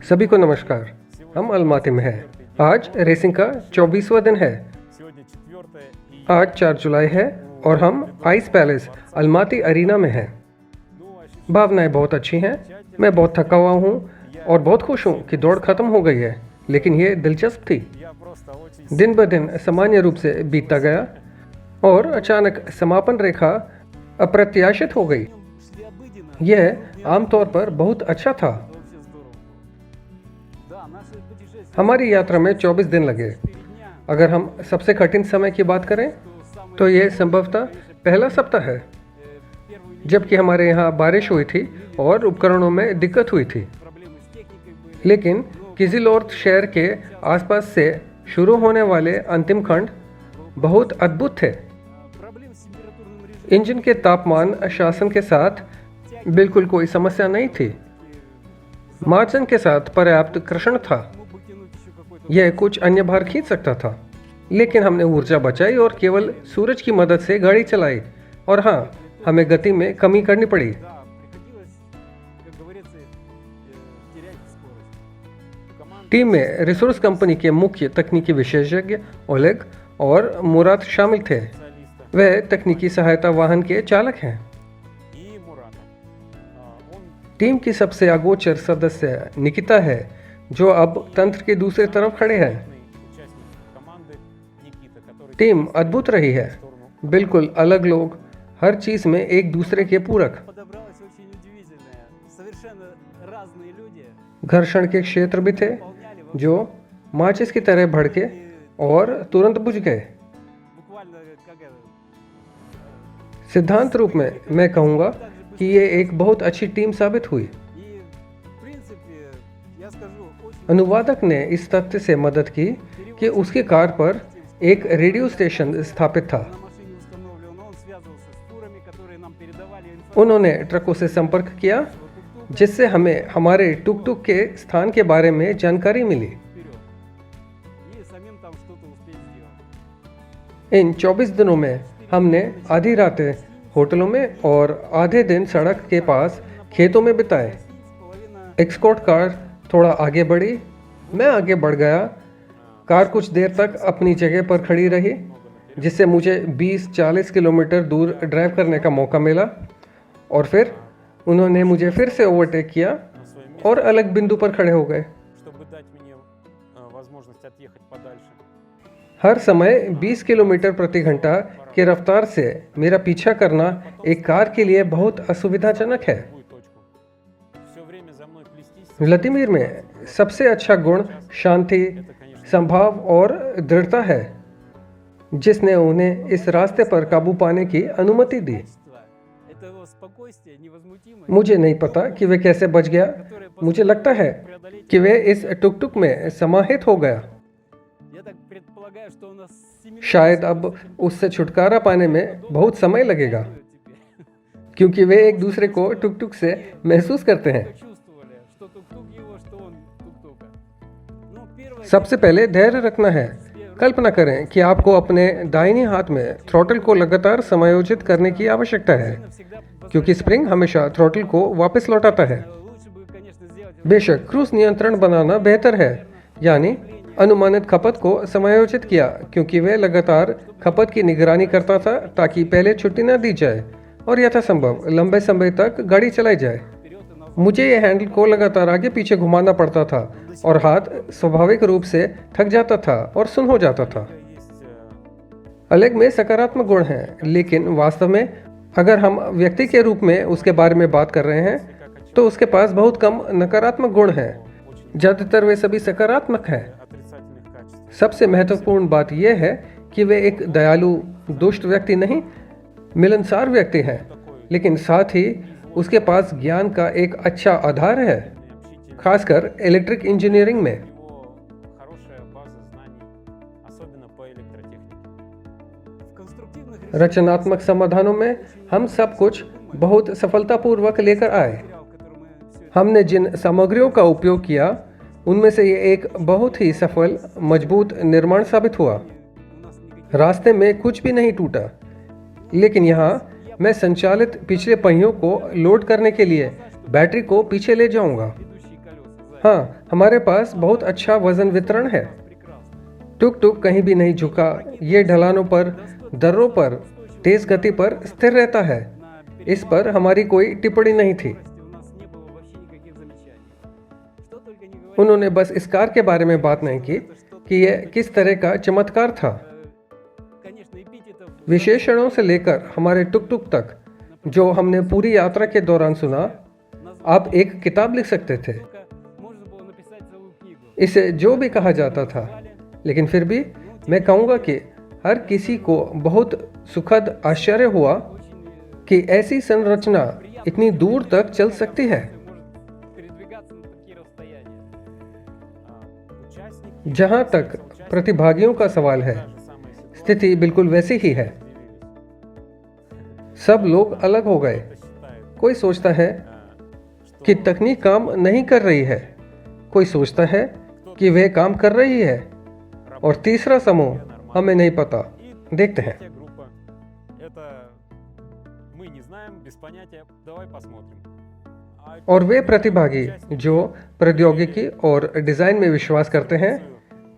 सभी को नमस्कार। हम अलमाती में हैं। आज रेसिंग का 24वां दिन है। आज 4 जुलाई है और हम आइस पैलेस अलमाती अरीना में हैं। भावनाएं बहुत अच्छी हैं। मैं बहुत थका हुआ हूँ और बहुत खुश हूँ कि दौड़ खत्म हो गई है, लेकिन ये दिलचस्प थी। दिन ब दिन सामान्य रूप से बीतता गया और अचानक समापन रेखा अप्रत्याशित हो गई। यह आमतौर पर बहुत अच्छा था। हमारी यात्रा में 24 दिन लगे। अगर हम सबसे कठिन समय की बात करें तो ये संभवतः पहला सप्ताह है, जबकि हमारे यहाँ बारिश हुई थी और उपकरणों में दिक्कत हुई थी। लेकिन किज़िलोर्त शहर के आसपास से शुरू होने वाले अंतिम खंड बहुत अद्भुत थे। इंजन के तापमान शासन के साथ बिल्कुल कोई समस्या नहीं थी। मार्जिन के साथ पर्याप्त कर्षण था। यह कुछ अन्य भार खींच सकता था, लेकिन हमने ऊर्जा बचाई और केवल सूरज की मदद से गाड़ी चलाई। और हाँ, हमें गति में कमी करनी पड़ी। टीम में रिसोर्स कंपनी के मुख्य तकनीकी विशेषज्ञ ओलेग और मुराद शामिल थे। वह तकनीकी सहायता वाहन के चालक हैं। टीम की सबसे अगोचर सदस्य निकिता है, जो अब तंत्र के दूसरी तरफ खड़े हैं। टीम अद्भुत रही है। बिल्कुल अलग लोग, हर चीज में एक दूसरे के पूरक। घर्षण के क्षेत्र भी थे जो माचिस की तरह भड़के और तुरंत बुझ गए। सिद्धांत रूप में मैं कहूँगा कि ये एक बहुत अच्छी टीम साबित हुई। अनुवादक ने इस तथ्य से मदद की कि उसकी कार पर एक रेडियो स्टेशन स्थापित था। उन्होंने ट्रकों से संपर्क किया, जिससे हमें हमारे टुक टुक के स्थान के बारे में जानकारी मिली। इन 24 दिनों में हमने आधी रातें होटलों में और आधे दिन सड़क के पास खेतों में बिताए। एस्कॉर्ट कार थोड़ा आगे बढ़ी, मैं आगे बढ़ गया। कार कुछ देर तक अपनी जगह पर खड़ी रही, जिससे मुझे 20-40 किलोमीटर दूर ड्राइव करने का मौका मिला। और फिर उन्होंने मुझे फिर से ओवरटेक किया और अलग बिंदु पर खड़े हो गए। हर समय 20 किलोमीटर प्रति घंटा की रफ्तार से मेरा पीछा करना एक कार के लिए बहुत असुविधाजनक है। व्लादिमीर में सबसे अच्छा गुण शांति, संभाव और दृढ़ता है, जिसने उन्हें इस रास्ते पर काबू पाने की अनुमति दी। मुझे नहीं पता कि वे कैसे बच गया। मुझे लगता है कि वे इस टुक-टुक में समाहित हो गया। शायद अब उससे छुटकारा पाने में बहुत समय लगेगा, क्योंकि वे एक दूसरे को टुक-टुक से महसूस करते हैं। सबसे पहले धैर्य रखना है। कल्पना करें कि आपको अपने दाहिने हाथ में थ्रॉटल को लगातार समायोजित करने की आवश्यकता है, क्योंकि स्प्रिंग हमेशा थ्रॉटल को वापस लौटाता है। बेशक क्रूज नियंत्रण बनाना बेहतर है, यानी अनुमानित खपत को समायोजित किया, क्योंकि वे लगातार खपत की निगरानी करता था ताकि पहले छुट्टी न दी जाए और यथासंभव लंबे समय तक गाड़ी चलाई जाए। मुझे ये हैंडल को लगातार आगे पीछे घुमाना पड़ता था और हाथ स्वाभाविक रूप से थक जाता था और सुन्न हो जाता था। अलग में सकारात्मक गुण हैं, लेकिन वास्तव में अगर हम व्यक्ति के रूप में उसके बारे में बात कर रहे हैं तो उसके पास बहुत कम नकारात्मक गुण हैं। ज़्यादातर वे सभी सकारात्मक हैं। सबसे महत्वपूर्ण बात यह है कि वे एक दयालु, दुष्ट व्यक्ति नहीं, मिलनसार व्यक्ति हैं, लेकिन साथ ही उसके पास ज्ञान का एक अच्छा आधार है, खासकर इलेक्ट्रिक इंजीनियरिंग में। रचनात्मक समाधानों में हम सब कुछ बहुत सफलतापूर्वक लेकर आए। हमने जिन सामग्रियों का उपयोग किया, उनमें से ये एक बहुत ही सफल, मजबूत निर्माण साबित हुआ। रास्ते में कुछ भी नहीं टूटा, लेकिन यहाँ मैं संचालित पिछले पहियों को लोड करने के लिए बैटरी को पीछे ले जाऊंगा। हाँ, हमारे पास बहुत अच्छा वजन वितरण है। टुक टुक कहीं भी नहीं झुका, ये ढलानों पर, दर्रों पर, तेज गति पर स्थिर रहता है। इस पर हमारी कोई टिप्पणी नहीं थी। उन्होंने बस इस कार के बारे में बात नहीं की कि यह किस तरह का चमत्कार था। विशेषणों से लेकर हमारे टुक टुक तक जो हमने पूरी यात्रा के दौरान सुना, आप एक किताब लिख सकते थे। इसे जो भी कहा जाता था, लेकिन फिर भी मैं कहूँगा कि हर किसी को बहुत सुखद आश्चर्य हुआ कि ऐसी संरचना इतनी दूर तक चल सकती है। जहाँ तक प्रतिभागियों का सवाल है, स्थिति बिल्कुल वैसी ही है। सब लोग अलग हो गए। कोई सोचता है कि तकनीक काम नहीं कर रही है, कोई सोचता है कि वह काम कर रही है, और तीसरा समूह हमें नहीं पता। देखते हैं। और वे प्रतिभागी जो प्रौद्योगिकी और डिजाइन में विश्वास करते हैं,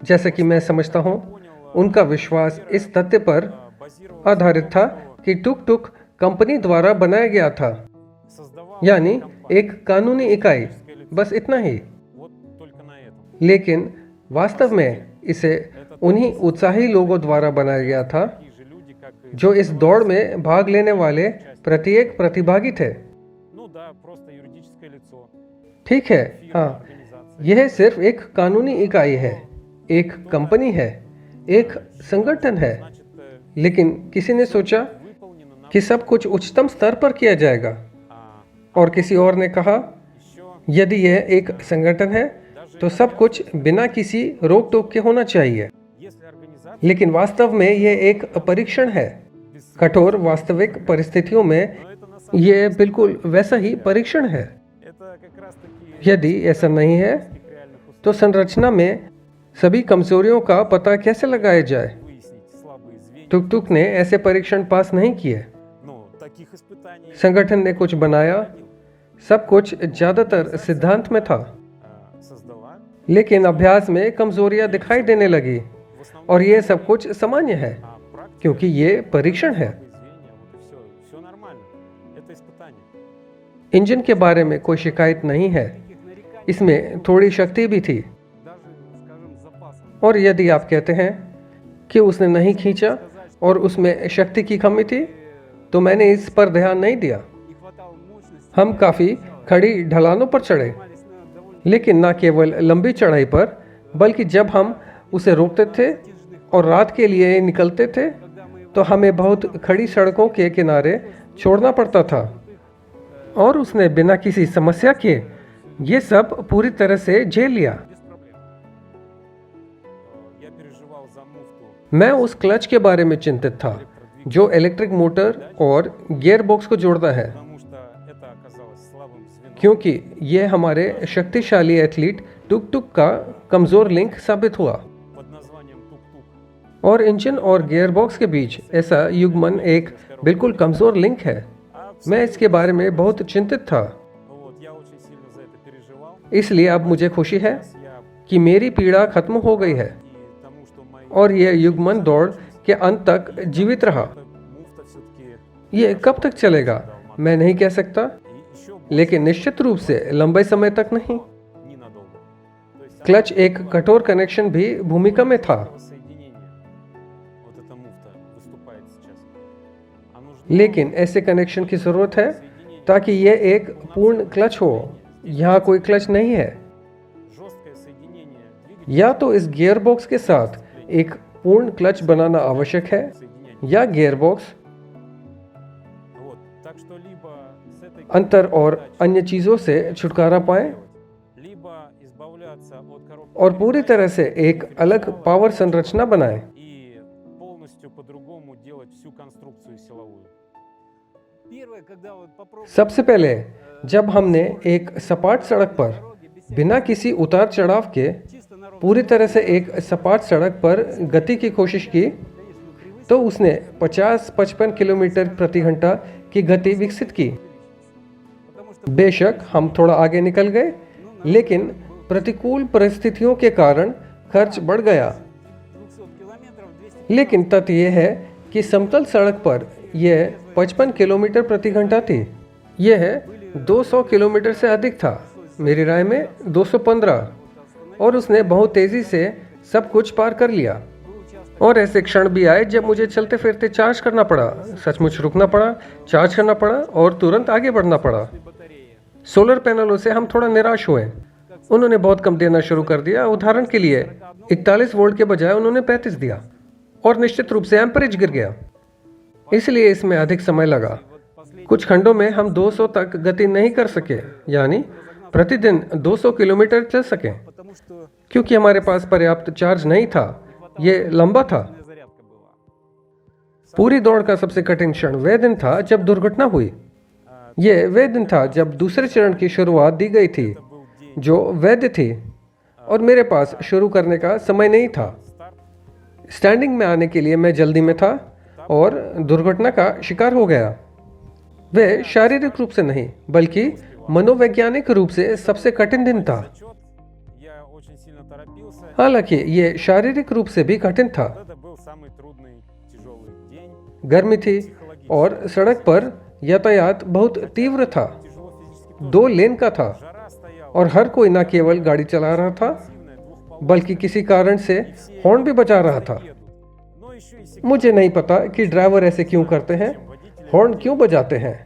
जैसे कि मैं समझता हूं, उनका विश्वास इस तथ्य पर आधारित था कि टुक टुक कंपनी द्वारा बनाया गया था, यानी एक कानूनी इकाई, बस इतना ही। लेकिन वास्तव में इसे उन्हीं उत्साही लोगों द्वारा बनाया गया था जो इस दौड़ में भाग लेने वाले प्रत्येक प्रतिभागी थे। ठीक है, हाँ, यह सिर्फ एक कानूनी इकाई है, एक कंपनी है, एक संगठन है। लेकिन किसी ने सोचा कि सब कुछ उच्चतम स्तर पर किया जाएगा, और किसी और ने कहा यदि यह एक संगठन है तो सब कुछ बिना किसी रोक टोक के होना चाहिए। लेकिन वास्तव में यह एक परीक्षण है। कठोर वास्तविक परिस्थितियों में यह बिल्कुल वैसा ही परीक्षण है। यदि ऐसा नहीं है तो संरचना में सभी कमजोरियों का पता कैसे लगाया जाए? टुक टुक ने ऐसे परीक्षण पास नहीं किए। संगठन ने कुछ बनाया, सब कुछ ज्यादातर सिद्धांत में था, लेकिन अभ्यास में कमजोरियां दिखाई देने लगी, और यह सब कुछ सामान्य है क्योंकि ये परीक्षण है। इंजन के बारे में कोई शिकायत नहीं है, इसमें थोड़ी शक्ति भी थी, और यदि आप कहते हैं कि उसने नहीं खींचा और उसमें शक्ति की कमी थी, तो मैंने इस पर ध्यान नहीं दिया। हम काफी खड़ी ढलानों पर चढ़े, लेकिन न केवल लंबी चढ़ाई पर, बल्कि जब हम उसे रोकते थे और रात के लिए निकलते थे तो हमें बहुत खड़ी सड़कों के किनारे छोड़ना पड़ता था, और उसने बिना किसी समस्या के ये सब पूरी तरह से झेल लिया। मैं उस क्लच के बारे में चिंतित था जो इलेक्ट्रिक मोटर और गियर बॉक्स को जोड़ता है, क्योंकि यह हमारे शक्तिशाली एथलीट टुक टुक का कमजोर लिंक साबित हुआ। और इंजन और गियर बॉक्स के बीच ऐसा युग्मन एक बिल्कुल कमजोर लिंक है। मैं इसके बारे में बहुत चिंतित था। इसलिए अब मुझे खुशी है कि मेरी पीड़ा खत्म हो गई है और यह युग्मन दौड़ के अंत तक जीवित रहा। यह कब तक चलेगा मैं नहीं कह सकता, लेकिन निश्चित रूप से लंबे समय तक नहीं। क्लच एक कठोर कनेक्शन भी भूमिका में था, लेकिन ऐसे कनेक्शन की जरूरत है ताकि यह एक पूर्ण क्लच हो। यहाँ कोई क्लच नहीं है। या तो इस गियर बॉक्स के साथ एक पूर्ण क्लच बनाना आवश्यक है, या गियर बॉक्स अंतर और अन्य चीजों से छुटकारा पाए और पूरी तरह से एक अलग पावर संरचना बनाए। सबसे पहले जब हमने एक सपाट सड़क पर बिना किसी उतार चढ़ाव के पूरी तरह से एक सपाट सड़क पर गति की कोशिश की, तो उसने 50-55 किलोमीटर प्रति घंटा की गति विकसित की। बेशक हम थोड़ा आगे निकल गए, लेकिन प्रतिकूल परिस्थितियों के कारण खर्च बढ़ गया। लेकिन तथ्य यह है कि समतल सड़क पर यह 55 किलोमीटर प्रति घंटा थी। यह 200 किलोमीटर से अधिक था, मेरी राय में 215, और उसने बहुत तेज़ी से सब कुछ पार कर लिया। और ऐसे क्षण भी आए जब मुझे चलते फिरते चार्ज करना पड़ा, सचमुच रुकना पड़ा, चार्ज करना पड़ा और तुरंत आगे बढ़ना पड़ा। सोलर पैनलों से हम थोड़ा निराश हुए। उन्होंने बहुत कम देना शुरू कर दिया। उदाहरण के लिए 41 वोल्ट के बजाय उन्होंने 35 दिया और निश्चित रूप से एम्परेज गिर गया, इसलिए इसमें अधिक समय लगा। कुछ खंडों में हम 200 तक गति नहीं कर सके, यानी प्रतिदिन 200 किलोमीटर चल सके, क्योंकि हमारे पास पर्याप्त चार्ज नहीं था। ये लंबा था। पूरी दौड़ का सबसे कठिन क्षण वह दिन था जब दुर्घटना हुई। ये वह दिन था जब दूसरे चरण की शुरुआत दी गई थी, जो वैध थी, और मेरे पास शुरू करने का समय नहीं था। स्टैंडिंग में आने के लिए मैं जल्दी में था और दुर्घटना का शिकार हो गया। वह शारीरिक रूप से नहीं, बल्कि मनोवैज्ञानिक रूप से सबसे कठिन दिन था। हालांकि ये शारीरिक रूप से भी कठिन था। गर्मी थी और सड़क पर यातायात बहुत तीव्र था। 2 लेन का था और हर कोई न केवल गाड़ी चला रहा था, बल्कि किसी कारण से हॉर्न भी बजा रहा था। मुझे नहीं पता कि ड्राइवर ऐसे क्यों करते हैं, हॉर्न क्यों बजाते हैं।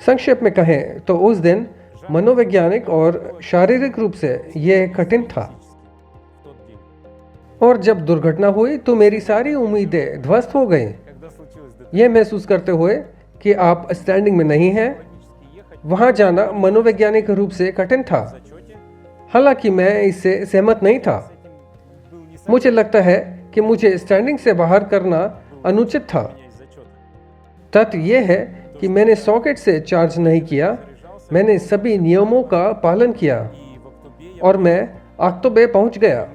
संक्षेप में कहें तो उस दिन मनोवैज्ञानिक और शारीरिक रूप से यह कठिन था। और जब दुर्घटना हुई तो मेरी सारी उम्मीदें ध्वस्त हो गईं। यह महसूस करते हुए कि आप स्टैंडिंग में नहीं हैं, वहां जाना मनोवैज्ञानिक रूप से कठिन था। हालांकि मैं इससे सहमत नहीं था। मुझे लगता है कि मुझे स्टैंडिंग से बाहर करना अनुचित था। तथ्य यह है कि मैंने सॉकेट से चार्ज नहीं किया, मैंने सभी नियमों का पालन किया और मैं आक्तोबे पहुंच गया।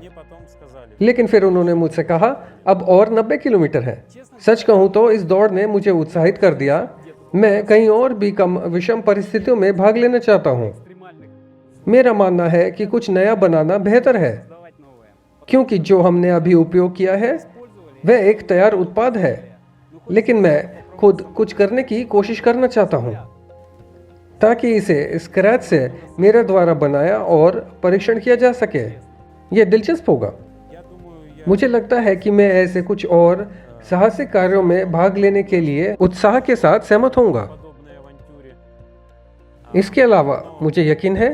लेकिन फिर उन्होंने मुझसे कहा, अब और 90 किलोमीटर है। सच कहूं तो इस दौड़ ने मुझे उत्साहित कर दिया। मैं कहीं और भी कम विषम परिस्थितियों में भाग लेना चाहता हूं। मेरा मानना है कि कुछ नया बनाना बेहतर है, क्योंकि जो हमने अभी उपयोग किया है वह एक तैयार उत्पाद है। लेकिन मैं खुद कुछ करने की कोशिश करना चाहता हूं, ताकि इसे स्क्रैच से मेरे द्वारा बनाया और परीक्षण किया जा सके। यह दिलचस्प होगा। मुझे लगता है कि मैं ऐसे कुछ और साहसिक कार्यों में भाग लेने के लिए उत्साह के साथ सहमत होऊंगा। इसके अलावा मुझे यकीन है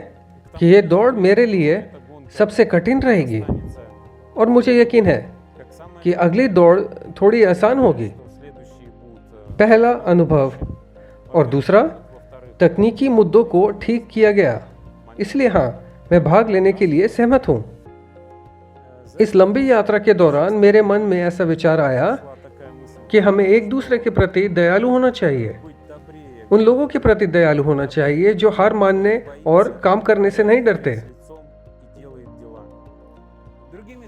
कि यह दौड़ मेरे लिए सबसे कठिन रहेगी, और मुझे यकीन है कि अगली दौड़ थोड़ी आसान होगी। पहला, अनुभव, और दूसरा, तकनीकी मुद्दों को ठीक किया गया। इसलिए हाँ, मैं भाग लेने के लिए सहमत हूँ। इस लंबी यात्रा के दौरान मेरे मन में ऐसा विचार आया कि हमें एक दूसरे के प्रति दयालु होना चाहिए। उन लोगों के प्रति दयालु होना चाहिए जो हार मानने और काम करने से नहीं डरते।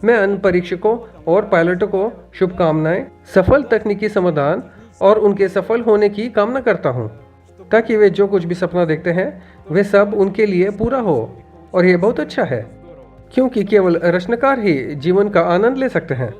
मैं अन्य परीक्षकों और पायलटों को शुभकामनाएं, सफल तकनीकी समाधान और उनके सफल होने की कामना करता हूं, ताकि वे जो कुछ भी सपना देखते हैं वे सब उनके लिए पूरा हो। और यह बहुत अच्छा है, क्योंकि केवल रचनाकार ही जीवन का आनंद ले सकते हैं।